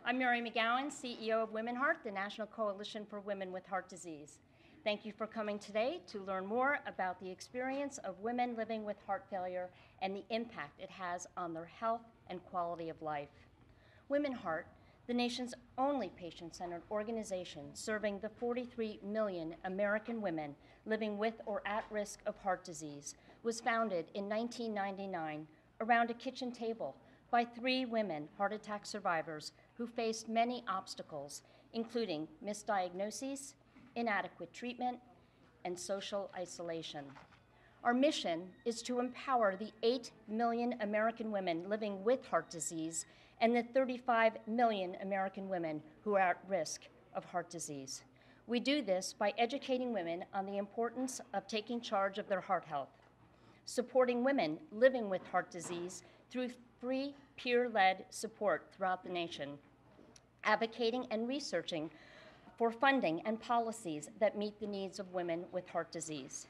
I'm Mary McGowan, CEO of WomenHeart, the National Coalition for Women with Heart Disease. Thank you for coming today to learn more about the experience of women living with heart failure and the impact it has on their health and quality of life. WomenHeart, the nation's only patient-centered organization serving the 43 million American women living with or at risk of heart disease, was founded in 1999 around a kitchen table by 3 women heart attack survivors who faced many obstacles, including misdiagnoses, inadequate treatment, and social isolation. Our mission is to empower the 8 million American women living with heart disease and the 35 million American women who are at risk of heart disease. We do this by educating women on the importance of taking charge of their heart health, supporting women living with heart disease through free peer-led support throughout the nation, advocating and researching for funding and policies that meet the needs of women with heart disease.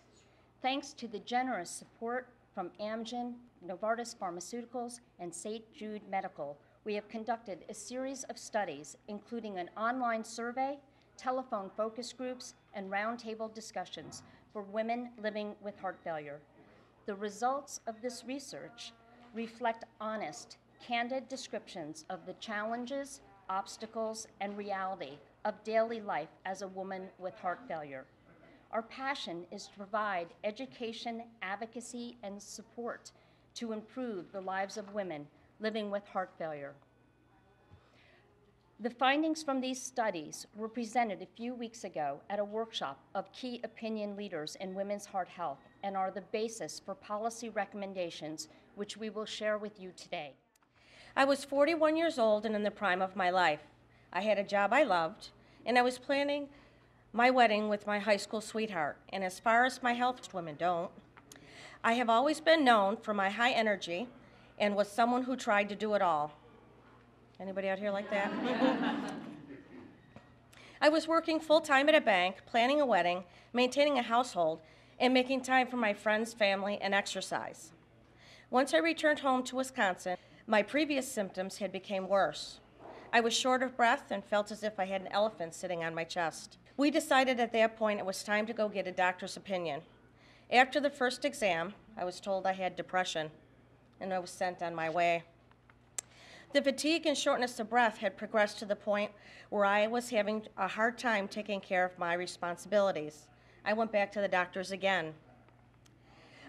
Thanks to the generous support from Amgen, Novartis Pharmaceuticals, and St. Jude Medical, we have conducted a series of studies, including an online survey, telephone focus groups, and roundtable discussions for women living with heart failure. The results of this research reflect honest, candid descriptions of the challenges, obstacles, and reality of daily life as a woman with heart failure. Our passion is to provide education, advocacy, and support to improve the lives of women living with heart failure. The findings from these studies were presented a few weeks ago at a workshop of key opinion leaders in women's heart health and are the basis for policy recommendations, which we will share with you today. I was 41 years old and in the prime of my life. I had a job I loved, and I was planning my wedding with my high school sweetheart. And as far as my health, women don't. I have always been known for my high energy and was someone who tried to do it all. Anybody out here like that? I was working full-time at a bank, planning a wedding, maintaining a household, and making time for my friends, family, and exercise. Once I returned home to Wisconsin, my previous symptoms had become worse. I was short of breath and felt as if I had an elephant sitting on my chest. We decided at that point it was time to go get a doctor's opinion. After the first exam, I was told I had depression, and I was sent on my way. The fatigue and shortness of breath had progressed to the point where I was having a hard time taking care of my responsibilities. I went back to the doctors again.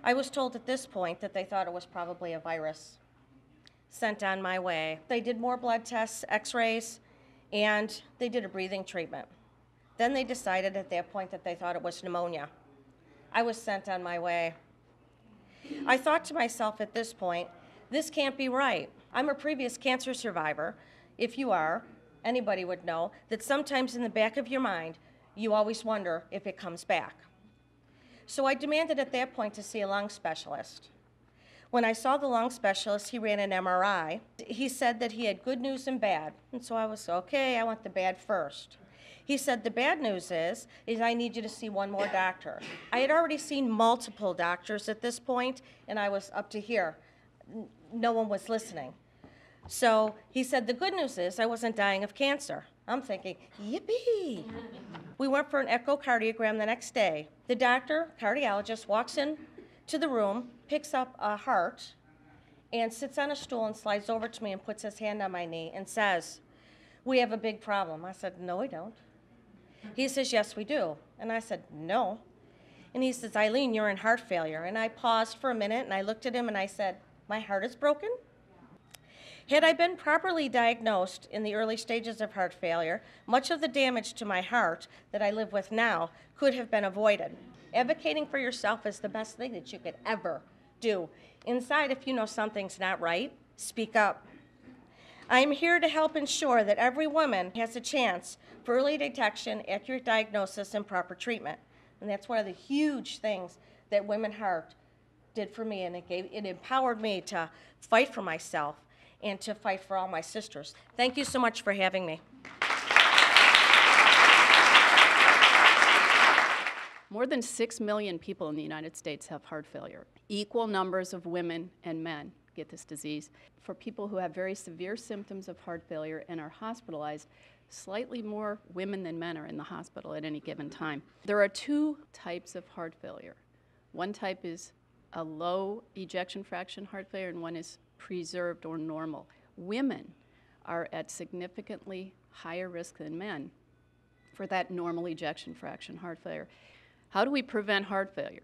I was told at this point that they thought it was probably a virus. Sent on my way. They did more blood tests, x-rays, and they did a breathing treatment. Then they decided at that point that they thought it was pneumonia. I was sent on my way. I thought to myself at this point, this can't be right. I'm a previous cancer survivor. If you are, anybody would know that sometimes in the back of your mind, you always wonder if it comes back. So I demanded at that point to see a lung specialist. When I saw the lung specialist, he ran an MRI. He said that he had good news and bad. And so I was, okay, I want the bad first. He said the bad news is I need you to see one more doctor. I had already seen multiple doctors at this point, and I was up to here. No one was listening. So he said the good news is I wasn't dying of cancer. I'm thinking, yippee. We went for an echocardiogram the next day. The doctor, cardiologist, walks in to the room, picks up a heart, and sits on a stool and slides over to me and puts his hand on my knee and says, "We have a big problem." I said, "No, we don't." He says, "Yes, we do." And I said, "No." And he says, "Eileen, you're in heart failure." And I paused for a minute and I looked at him and I said, "My heart is broken?" Had I been properly diagnosed in the early stages of heart failure, much of the damage to my heart that I live with now could have been avoided. Advocating for yourself is the best thing that you could ever do. Inside, if you know something's not right, speak up. I'm here to help ensure that every woman has a chance for early detection, accurate diagnosis, and proper treatment. And that's one of the huge things that WomenHeart did for me, and it empowered me to fight for myself and to fight for all my sisters. Thank you so much for having me. More than 6 million people in the United States have heart failure. Equal numbers of women and men get this disease. For people who have very severe symptoms of heart failure and are hospitalized, slightly more women than men are in the hospital at any given time. There are two types of heart failure. One type is a low ejection fraction heart failure, and one is preserved or normal. Women are at significantly higher risk than men for that normal ejection fraction heart failure. How do we prevent heart failure?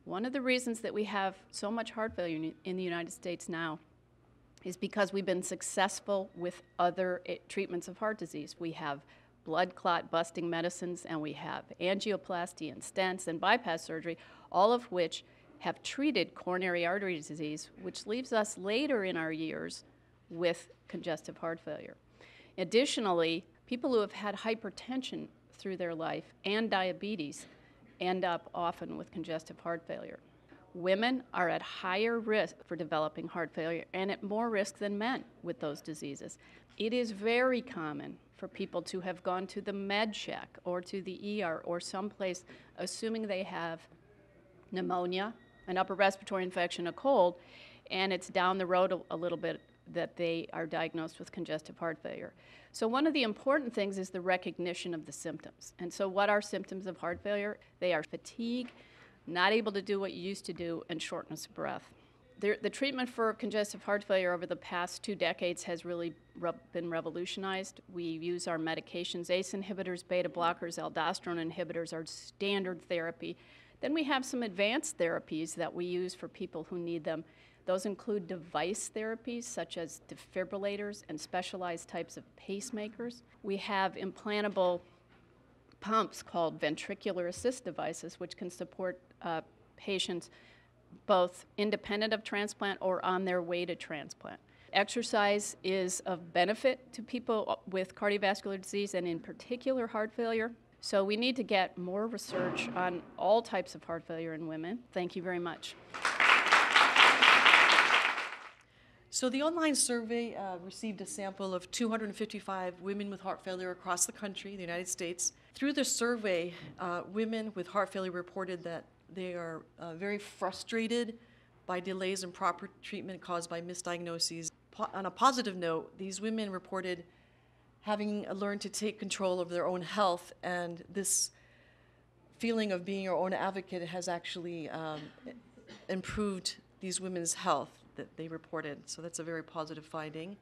One of the reasons that we have so much heart failure in the United States now is because we've been successful with other treatments of heart disease. We have blood clot busting medicines, and we have angioplasty and stents and bypass surgery, all of which have treated coronary artery disease, which leaves us later in our years with congestive heart failure. Additionally, people who have had hypertension through their life and diabetes end up often with congestive heart failure. Women are at higher risk for developing heart failure and at more risk than men with those diseases. It is very common for people to have gone to the med check or to the ER or someplace assuming they have pneumonia, an upper respiratory infection, a cold, and it's down the road a little bit that they are diagnosed with congestive heart failure. So one of the important things is the recognition of the symptoms. And so what are symptoms of heart failure? They are fatigue, not able to do what you used to do, and shortness of breath. The treatment for congestive heart failure over the past 2 decades has really been revolutionized. We use our medications, ACE inhibitors, beta blockers, aldosterone inhibitors are standard therapy. Then we have some advanced therapies that we use for people who need them. Those include device therapies such as defibrillators and specialized types of pacemakers. We have implantable pumps called ventricular assist devices, which can support patients both independent of transplant or on their way to transplant. Exercise is of benefit to people with cardiovascular disease and in particular heart failure. So we need to get more research on all types of heart failure in women. Thank you very much. So the online survey received a sample of 255 women with heart failure across the country, the United States. Through the survey, women with heart failure reported that they are very frustrated by delays in proper treatment caused by misdiagnoses. On a positive note, these women reported having learned to take control of their own health, and this feeling of being your own advocate has actually improved these women's health that they reported. So that's a very positive finding.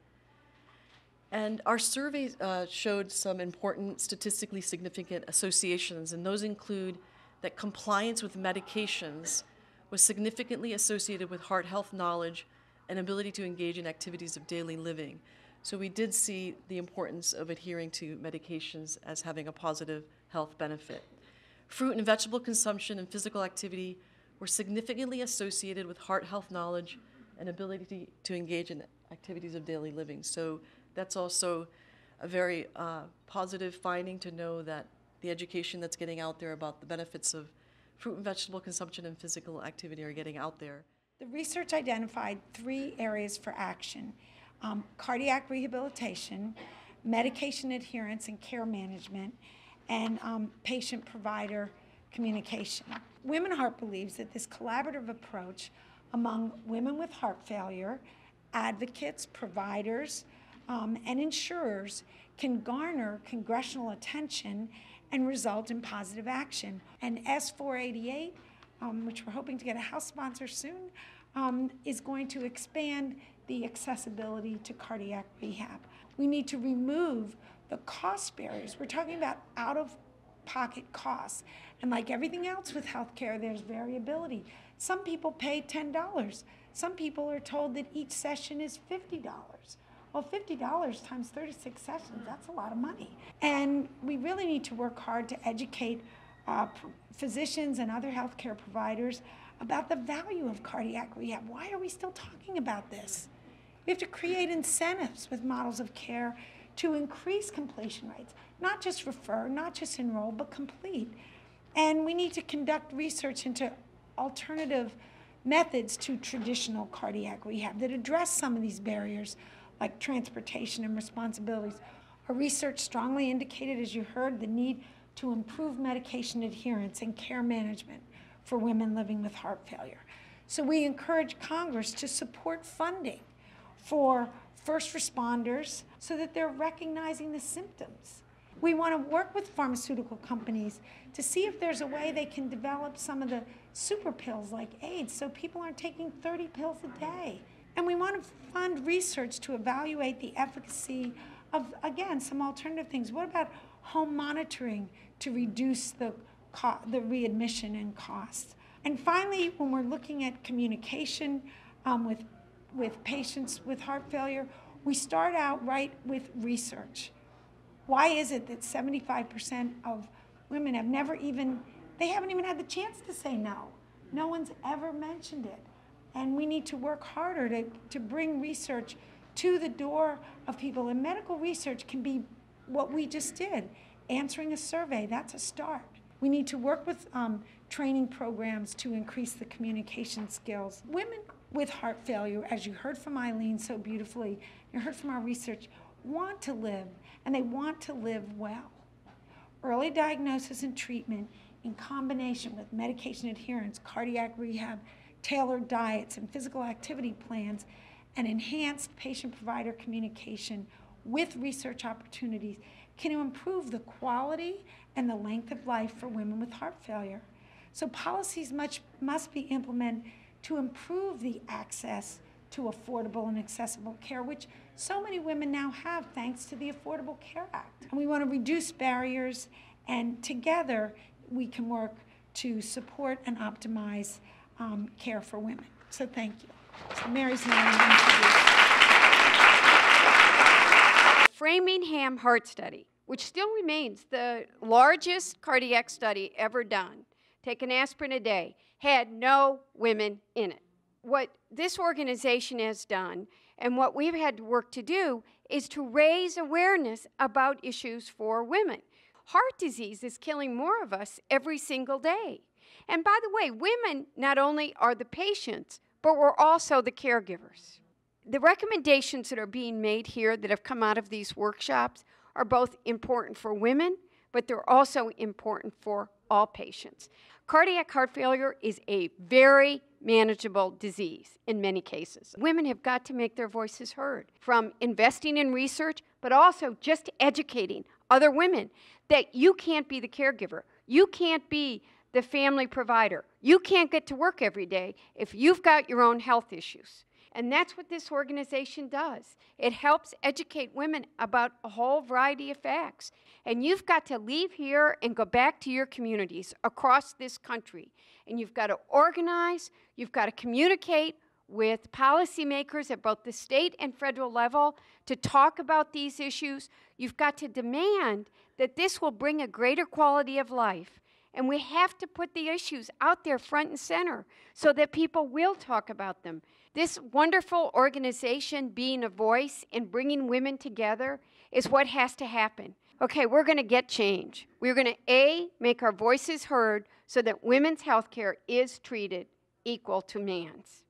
And our survey showed some important statistically significant associations, and those include that compliance with medications was significantly associated with heart health knowledge and ability to engage in activities of daily living. So we did see the importance of adhering to medications as having a positive health benefit. Fruit and vegetable consumption and physical activity were significantly associated with heart health knowledge and ability to engage in activities of daily living. So that's also a very positive finding to know that the education that's getting out there about the benefits of fruit and vegetable consumption and physical activity are getting out there. The research identified 3 areas for action: cardiac rehabilitation, medication adherence and care management, and patient-provider communication. WomenHeart believes that this collaborative approach among women with heart failure, advocates, providers, and insurers can garner congressional attention and result in positive action. And S488, which we're hoping to get a House sponsor soon, is going to expand the accessibility to cardiac rehab. We need to remove the cost barriers. We're talking about out-of-pocket costs. And like everything else with healthcare, there's variability. Some people pay $10. Some people are told that each session is $50. Well, $50 times 36 sessions, that's a lot of money. And we really need to work hard to educate physicians and other healthcare providers about the value of cardiac rehab. Why are we still talking about this? We have to create incentives with models of care to increase completion rates, not just refer, not just enroll, but complete. And we need to conduct research into alternative methods to traditional cardiac rehab that address some of these barriers, like transportation and responsibilities. Our research strongly indicated, as you heard, the need to improve medication adherence and care management for women living with heart failure. So we encourage Congress to support funding for first responders so that they're recognizing the symptoms. We want to work with pharmaceutical companies to see if there's a way they can develop some of the super pills like AIDS so people aren't taking 30 pills a day. And we want to fund research to evaluate the efficacy of, again, some alternative things. What about home monitoring to reduce the readmission and costs? And finally, when we're looking at communication with patients with heart failure, we start out right with research. Why is it that 75% of women have they haven't even had the chance to say no? No one's ever mentioned it. And we need to work harder to bring research to the door of people. And medical research can be what we just did, answering a survey. That's a start. We need to work with training programs to increase the communication skills. Women with heart failure, as you heard from Eileen so beautifully, you heard from our research, want to live, and they want to live well. Early diagnosis and treatment in combination with medication adherence, cardiac rehab, tailored diets, and physical activity plans, and enhanced patient-provider communication with research opportunities can improve the quality and the length of life for women with heart failure. So policies must be implemented to improve the access to affordable and accessible care, which so many women now have thanks to the Affordable Care Act. And we want to reduce barriers, and together we can work to support and optimize care for women. So thank you. So Mary's now going to introduce. Framingham Heart Study, which still remains the largest cardiac study ever done, take an aspirin a day, had no women in it. What this organization has done and what we've had to work to do is to raise awareness about issues for women. Heart disease is killing more of us every single day. And by the way, women not only are the patients, but we're also the caregivers. The recommendations that are being made here that have come out of these workshops are both important for women, but they're also important for all patients. Cardiac heart failure is a very manageable disease in many cases. Women have got to make their voices heard, from investing in research, but also just educating other women that you can't be the caregiver. You can't be the family provider. You can't get to work every day if you've got your own health issues. And that's what this organization does. It helps educate women about a whole variety of facts. And you've got to leave here and go back to your communities across this country. And you've got to organize, you've got to communicate with policymakers at both the state and federal level to talk about these issues. You've got to demand that this will bring a greater quality of life. And we have to put the issues out there front and center so that people will talk about them. This wonderful organization being a voice and bringing women together is what has to happen. Okay, we're going to get change. We're going to, A, make our voices heard so that women's health care is treated equal to man's.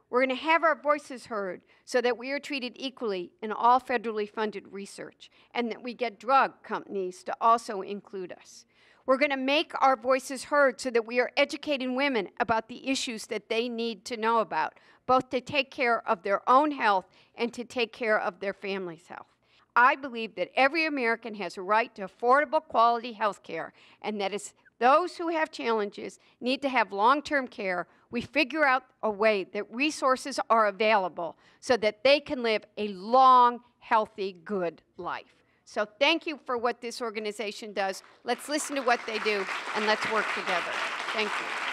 We're going to have our voices heard so that we are treated equally in all federally funded research and that we get drug companies to also include us. We're going to make our voices heard so that we are educating women about the issues that they need to know about, both to take care of their own health and to take care of their family's health. I believe that every American has a right to affordable, quality health care, and that is those who have challenges need to have long-term care. We figure out a way that resources are available so that they can live a long, healthy, good life. So thank you for what this organization does. Let's listen to what they do, and let's work together. Thank you.